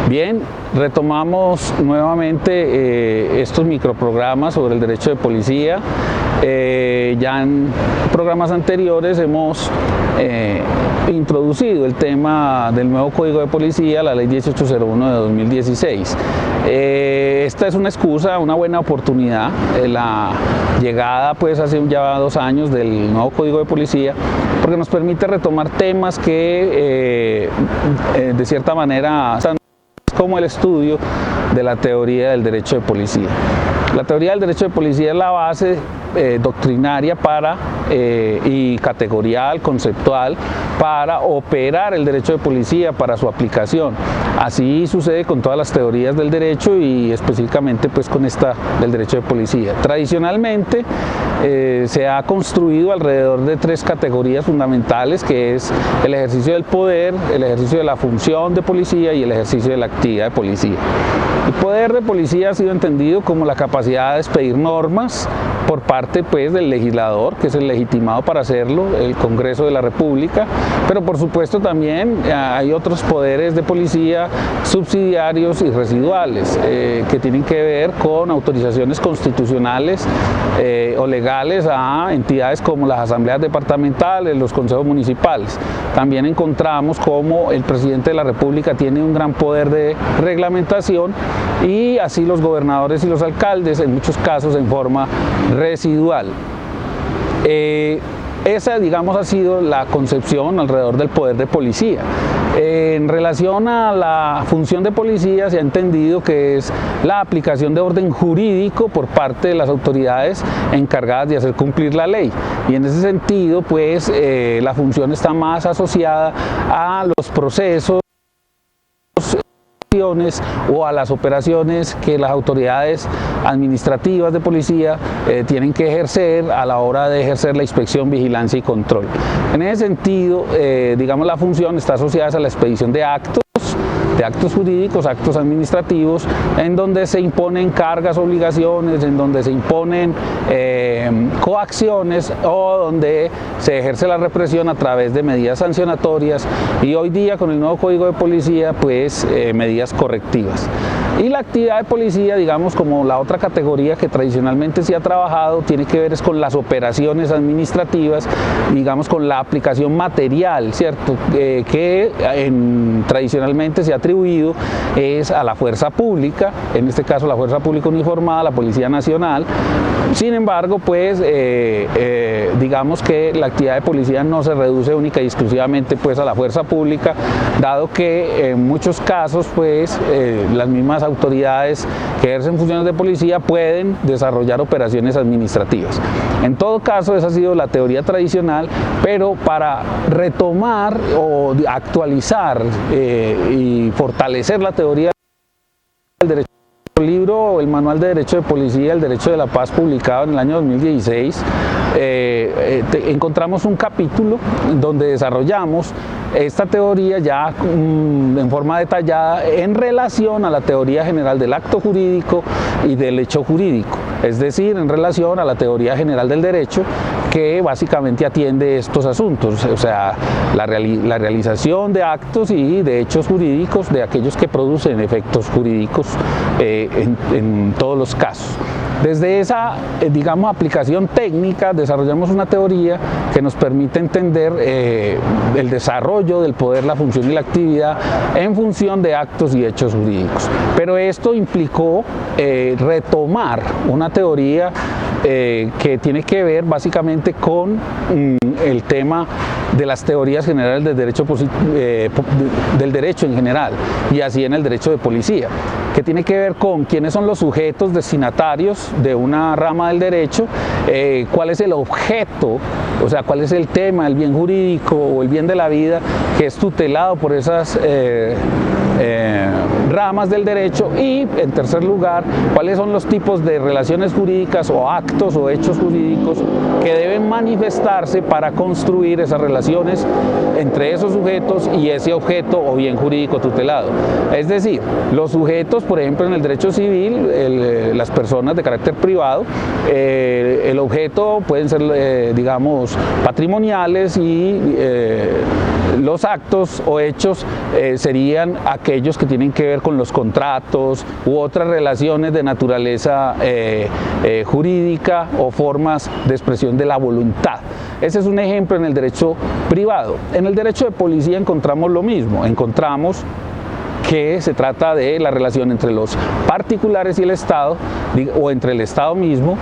Bien, retomamos nuevamente estos microprogramas sobre el derecho de policía. Ya en programas anteriores hemos introducido el tema del nuevo Código de Policía, la Ley 1801 de 2016. Esta es una excusa, una buena oportunidad, la llegada pues hace ya 2 años del nuevo Código de Policía, porque nos permite retomar temas que de cierta manera como el estudio de la teoría del derecho de policía. La teoría del derecho de policía es la base doctrinaria y categorial, conceptual, para operar el derecho de policía, para su aplicación. Así sucede con todas las teorías del derecho y específicamente pues con esta del derecho de policía. Tradicionalmente se ha construido alrededor de 3 categorías fundamentales, que es el ejercicio del poder, el ejercicio de la función de policía y el ejercicio de la actividad de policía. El poder de policía ha sido entendido como la capacidad de expedir normas por parte pues del legislador, que es el legitimado para hacerlo, el Congreso de la República, pero por supuesto también hay otros poderes de policía subsidiarios y residuales que tienen que ver con autorizaciones constitucionales o legales a entidades como las asambleas departamentales, los consejos municipales. También encontramos como el presidente de la República tiene un gran poder de reglamentación y así los gobernadores y los alcaldes, en muchos casos en forma residual. Esa, digamos, ha sido la concepción alrededor del poder de policía. En relación a la función de policía, se ha entendido que es la aplicación de orden jurídico por parte de las autoridades encargadas de hacer cumplir la ley. Y en ese sentido, pues, la función está más asociada a los procesos o a las operaciones que las autoridades administrativas de policía tienen que ejercer a la hora de ejercer la inspección, vigilancia y control. En ese sentido, digamos, la función está asociada a la expedición de actos jurídicos, actos administrativos, en donde se imponen cargas, obligaciones, en donde se imponen coacciones o donde se ejerce la represión a través de medidas sancionatorias y hoy día con el nuevo Código de Policía pues medidas correctivas. Y la actividad de policía, digamos, como la otra categoría que tradicionalmente se ha trabajado, tiene que ver es con las operaciones administrativas, digamos, con la aplicación material, ¿cierto? Que tradicionalmente se ha atribuido es a la fuerza pública, en este caso la fuerza pública uniformada, la Policía Nacional. Sin embargo, pues, digamos que la actividad de policía no se reduce única y exclusivamente pues a la fuerza pública, dado que en muchos casos pues las mismas autoridades que ejercen funciones de policía pueden desarrollar operaciones administrativas. En todo caso, esa ha sido la teoría tradicional, pero para retomar o actualizar y fortalecer la teoría del derecho, el libro, el Manual de Derecho de Policía, el Derecho de la Paz, publicado en el año 2016, encontramos un capítulo donde desarrollamos esta teoría ya en forma detallada en relación a la teoría general del acto jurídico y del hecho jurídico, es decir, en relación a la teoría general del derecho, que básicamente atiende estos asuntos, o sea, la realización de actos y de hechos jurídicos de aquellos que producen efectos jurídicos en todos los casos. Desde esa, digamos, aplicación técnica desarrollamos una teoría que nos permite entender el desarrollo del poder, la función y la actividad en función de actos y hechos jurídicos. Pero esto implicó retomar una teoría que tiene que ver básicamente con el tema de las teorías generales del derecho en general y así en el derecho de policía, que tiene que ver con quiénes son los sujetos destinatarios de una rama del derecho, cuál es el objeto, o sea, cuál es el tema, el bien jurídico o el bien de la vida que es tutelado por esas ramas del derecho y, en tercer lugar, cuáles son los tipos de relaciones jurídicas o actos o hechos jurídicos que deben manifestarse para construir esas relaciones entre esos sujetos y ese objeto o bien jurídico tutelado. Es decir, los sujetos, por ejemplo, en el derecho civil, las personas de carácter privado, el objeto pueden ser, digamos, patrimoniales y los actos o hechos serían aquellos que tienen que ver con los contratos u otras relaciones de naturaleza jurídica o formas de expresión de la voluntad. Ese es un ejemplo en el derecho privado. En el derecho de policía encontramos lo mismo, encontramos que se trata de la relación entre los particulares y el Estado, o entre el Estado mismo,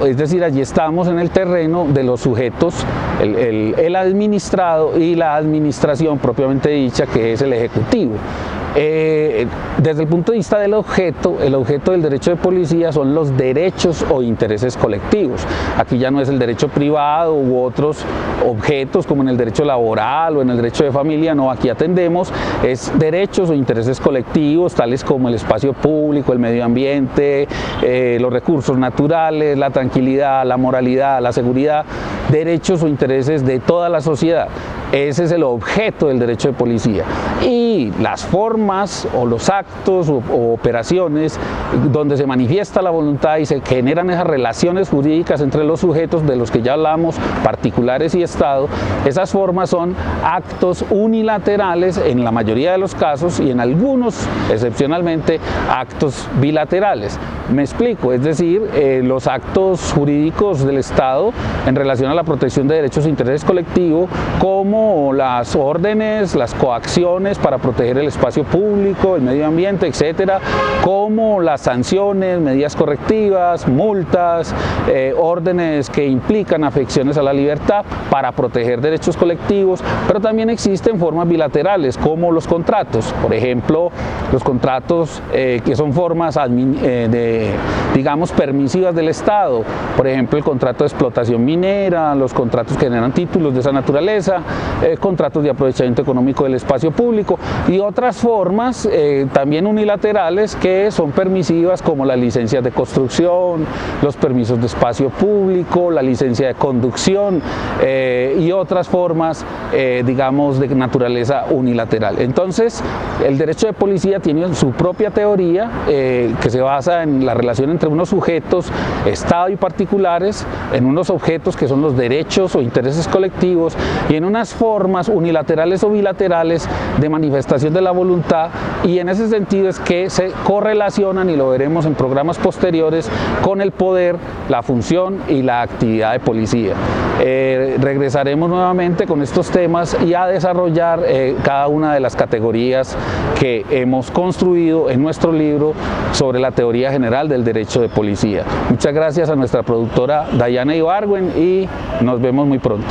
es decir, allí estamos en el terreno de los sujetos, el administrado y la administración propiamente dicha, que es el Ejecutivo. Desde el punto de vista del objeto, el objeto del derecho de policía son los derechos o intereses colectivos. Aquí ya no es el derecho privado u otros objetos como en el derecho laboral o en el derecho de familia, no, aquí atendemos es derechos o intereses colectivos, tales como el espacio público, el medio ambiente, los recursos naturales, la tranquilidad, la moralidad, la seguridad, derechos o intereses de toda la sociedad. Ese es el objeto del derecho de policía. Y las formas o los actos o operaciones donde se manifiesta la voluntad y se generan esas relaciones jurídicas entre los sujetos de los que ya hablamos, particulares y Estado, esas formas son actos unilaterales en la mayoría de los casos y en algunos, excepcionalmente, actos bilaterales. Me explico, es decir, los actos jurídicos del Estado en relación a la protección de derechos e intereses colectivos, como las órdenes, las coacciones para proteger el espacio público, el medio ambiente, etcétera, como las sanciones, medidas correctivas, multas, órdenes que implican afecciones a la libertad para proteger derechos colectivos, pero también existen formas bilaterales como los contratos, por ejemplo, los contratos que son formas digamos permisivas del Estado, por ejemplo el contrato de explotación minera, los contratos que generan títulos de esa naturaleza, contratos de aprovechamiento económico del espacio público y otras formas también unilaterales que son permisivas como las licencias de construcción, los permisos de espacio público, la licencia de conducción y otras formas digamos de naturaleza unilateral. Entonces el derecho de policía tiene su propia teoría que se basa en la relación entre unos sujetos, Estado y particulares, en unos objetos que son los derechos o intereses colectivos y en unas formas unilaterales o bilaterales de manifestación de la voluntad, y en ese sentido es que se correlacionan, y lo veremos en programas posteriores, con el poder, la función y la actividad de policía. Regresaremos nuevamente con estos temas y a desarrollar cada una de las categorías que hemos construido en nuestro libro sobre la teoría general del derecho de policía. Muchas gracias a nuestra productora Dayana Ibargüen y nos vemos muy pronto.